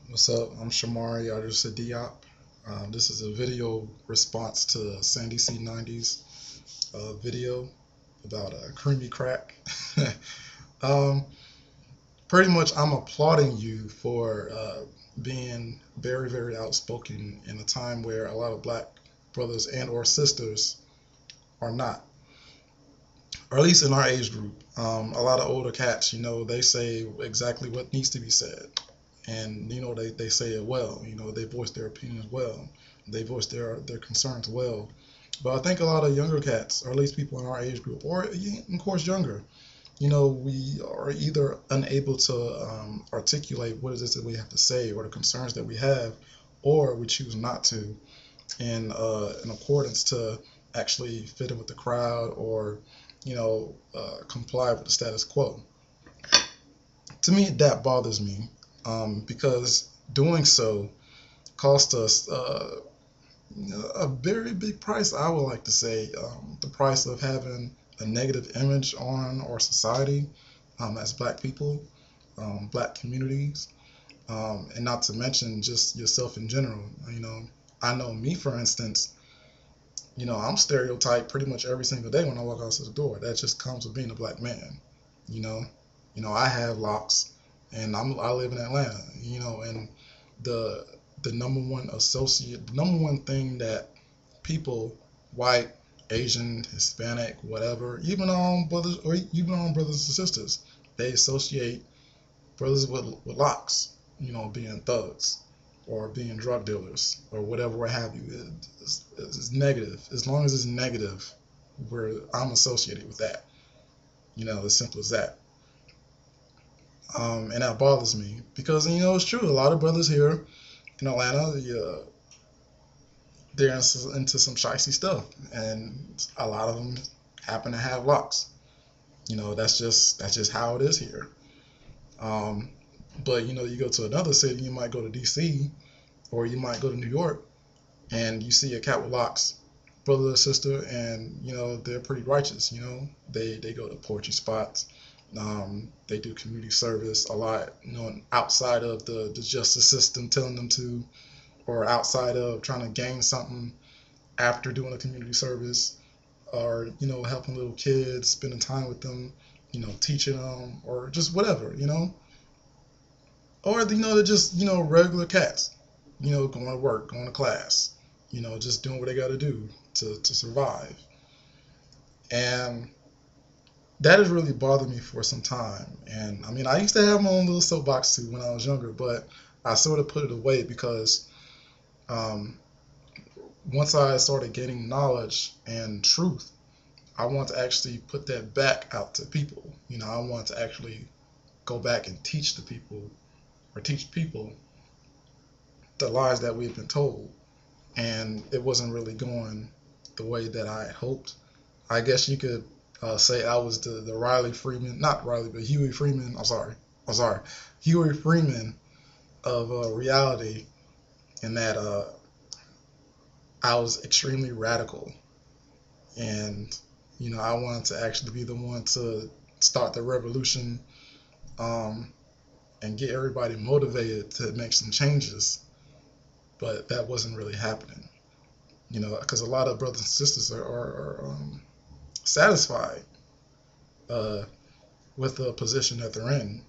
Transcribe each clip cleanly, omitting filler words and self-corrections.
What's up? I'm Shamari Ardusa Diop. This is a video response to Sandy C90's video about creamy crack. um, Pretty much, I'm applauding you for being very, very outspoken in a time where a lot of black brothers and or sisters are not, or at least in our age group. A lot of older cats, they say exactly what needs to be said. And they say it well. They voice their opinions well. They voice their concerns well. But I think a lot of younger cats, or at least people in our age group, or of course younger, we are either unable to articulate what it is that we have to say or the concerns that we have, or we choose not to in accordance to actually fit in with the crowd or comply with the status quo. To me, that bothers me because doing so cost us a very big price, I would like to say. The price of having a negative image on our society as black people, black communities, and not to mention just yourself in general. I know me, for instance, I'm stereotyped pretty much every single day when I walk outside the door. That just comes with being a black man. You know, I have locks, and I live in Atlanta. And the the number one thing that people, white, Asian, Hispanic, whatever, even our own brothers and sisters, they associate brothers with locks, being thugs or being drug dealers or whatever, what have you. It's negative. As long as it's negative, I'm associated with that. As simple as that. And that bothers me because it's true. A lot of brothers here in Atlanta, they're into some shicey stuff, and a lot of them happen to have locks. That's just how it is here. Um, but you go to another city, you might go to D.C. or you might go to New York, and you see a cat with locks, brother or sister, and they're pretty righteous. They go to poetry spots. They do community service a lot. Outside of the justice system telling them to, or outside of trying to gain something after doing a community service, or helping little kids, spending time with them, teaching them, or just whatever, or they're just regular cats, going to work, going to class, just doing what they got to do to survive. And that has really bothered me for some time. And I mean, I used to have my own little soapbox too when I was younger, but I sort of put it away because um, once I started gaining knowledge and truth, I want to actually put that back out to people. I want to actually go back and teach the people, or teach people the lies that we've been told. And it wasn't really going the way that I had hoped. I guess you could say I was the Riley Freeman, not Riley, but Huey Freeman. I'm sorry, Huey Freeman of reality, in that I was extremely radical, and I wanted to actually be the one to start the revolution, um, and get everybody motivated to make some changes. But that wasn't really happening, because a lot of brothers and sisters are satisfied uh, with the position that they're in.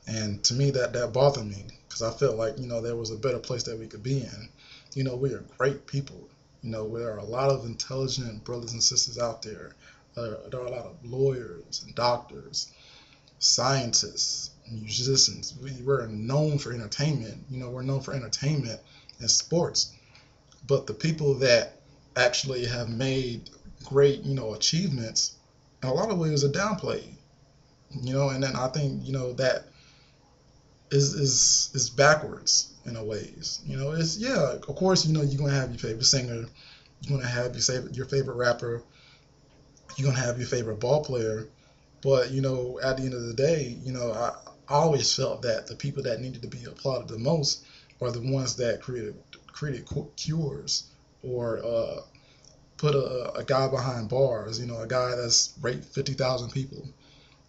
And to me, that bothered me because I felt like there was a better place that we could be in. We are great people. There are a lot of intelligent brothers and sisters out there. There are a lot of lawyers and doctors, scientists, musicians. We're known for entertainment. We're known for entertainment and sports. But the people that actually have made great, achievements, in a lot of ways are downplayed. And then I think that is backwards in a ways. It's, yeah, of course, you're gonna have your favorite singer, you're gonna have your favorite rapper, you're gonna have your favorite ball player, but at the end of the day, I always felt that the people that needed to be applauded the most are the ones that created cures, or put a guy behind bars, a guy that's raped 50,000 people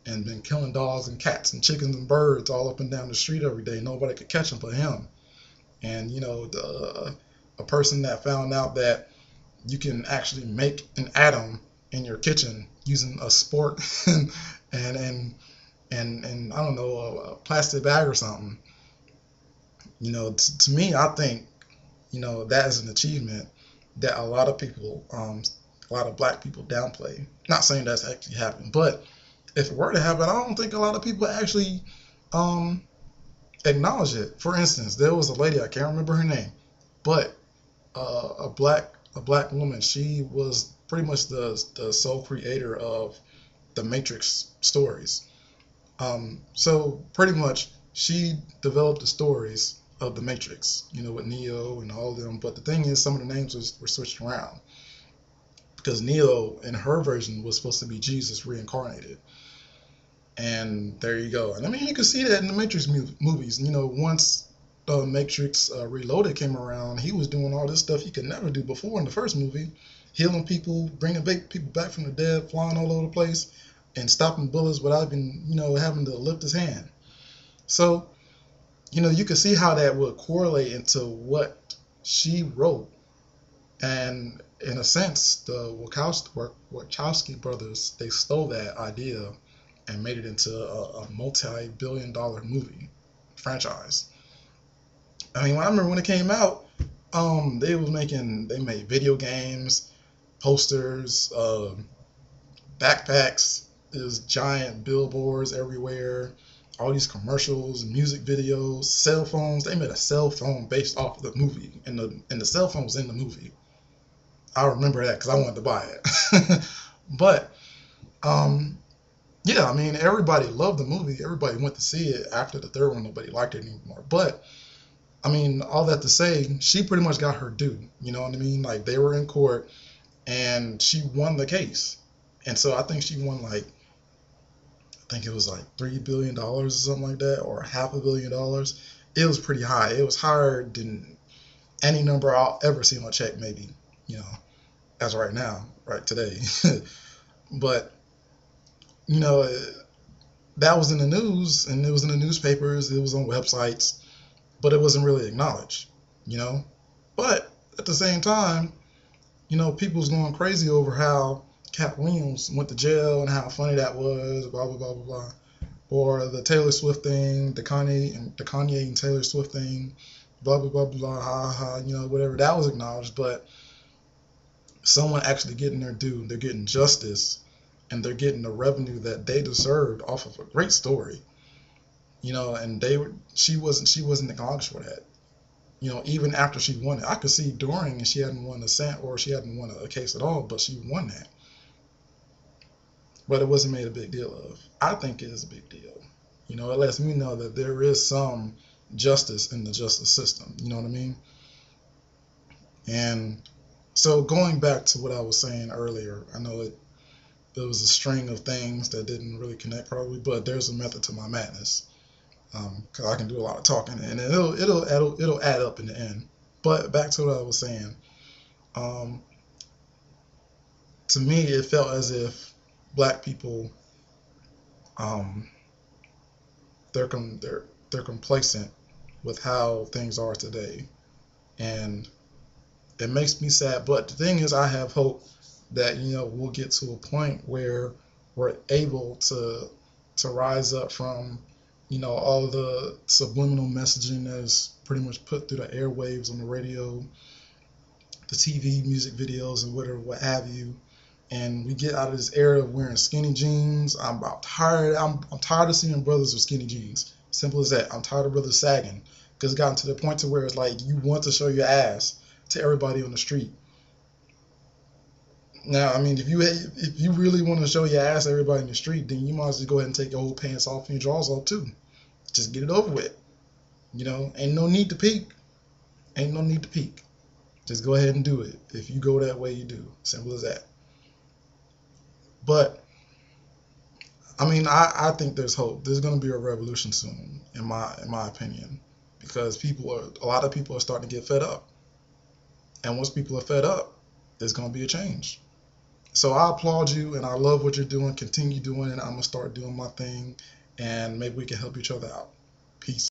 and been killing dogs and cats and chickens and birds all up and down the street every day. Nobody could catch him but him. And a person that found out that you can actually make an atom in your kitchen using a spork and and I don't know, a plastic bag or something. To me, I think that is an achievement that a lot of people, a lot of black people downplay. Not saying that's actually happened, but if it were to happen, I don't think a lot of people actually um, acknowledge it. For instance, there was a lady, I can't remember her name, but a black woman. She was pretty much the sole creator of the Matrix stories. So pretty much she developed the stories of the Matrix, with Neo and all of them. But the thing is, some of the names were switched around because Neo in her version was supposed to be Jesus reincarnated. And there you go. And I mean, you can see that in the Matrix movies. Once Matrix Reloaded came around, he was doing all this stuff he could never do before in the first movie, healing people, bringing people back from the dead, flying all over the place, and stopping bullets without even, having to lift his hand. So, you can see how that would correlate into what she wrote. And in a sense, the Wachowski brothers, they stole that idea and made it into a multi-billion-dollar movie franchise. I mean, I remember when it came out, they made video games, posters, backpacks, there's giant billboards everywhere, all these commercials, music videos, cell phones. They made a cell phone based off of the movie, and the cell phone was in the movie. I remember that because I wanted to buy it. But yeah, I mean, everybody loved the movie. Everybody went to see it. After the third one, nobody liked it anymore. But I mean, all that to say, she pretty much got her due. You know what I mean? Like, they were in court, and she won the case. And so I think she won, like, I think it was like $3 billion or something like that, or $500 million. It was pretty high. It was higher than any number I'll ever see on a check, maybe, as right now, right today. But, that was in the news, and it was in the newspapers, it was on websites, but it wasn't really acknowledged, But at the same time, people was going crazy over how Cat Williams went to jail and how funny that was, blah, blah, blah, blah, blah. Or the Taylor Swift thing, the Kanye and Taylor Swift thing, blah, blah, blah, blah, ha, ha, whatever. That was acknowledged, but someone actually getting their due, they're getting justice, and they're getting the revenue that they deserved off of a great story. And she wasn't acknowledged for that. Even after she won it, I could see during and she hadn't won a cent or she hadn't won a case at all, but she won that. But it wasn't made a big deal of. I think it is a big deal. It lets me know that there is some justice in the justice system. You know what I mean? And so going back to what I was saying earlier, I know it was a string of things that didn't really connect probably, but there's a method to my madness. Because I can do a lot of talking, and it'll add up in the end. But back to what I was saying. To me, it felt as if black people, they're complacent with how things are today, and it makes me sad. But the thing is, I have hope that we'll get to a point where we're able to rise up from all the subliminal messaging that is pretty much put through the airwaves on the radio, the TV, music videos, and whatever, what have you. And we get out of this era of wearing skinny jeans. I'm tired of seeing brothers with skinny jeans. Simple as that. I'm tired of brothers sagging because it's gotten to the point to where it's like you want to show your ass to everybody on the street. Now, I mean, if you really want to show your ass to everybody in the street, then you might as well go ahead and take your whole pants off and your drawers off too. Just get it over with. Ain't no need to peek. Ain't no need to peek. Just go ahead and do it. If you go that way, you do. Simple as that. But I mean, I think there's hope. There's going to be a revolution soon, in my opinion, because a lot of people are starting to get fed up, and once people are fed up, there's going to be a change. So I applaud you, and I love what you're doing. Continue doing it. I'm gonna start doing my thing, and maybe we can help each other out. Peace.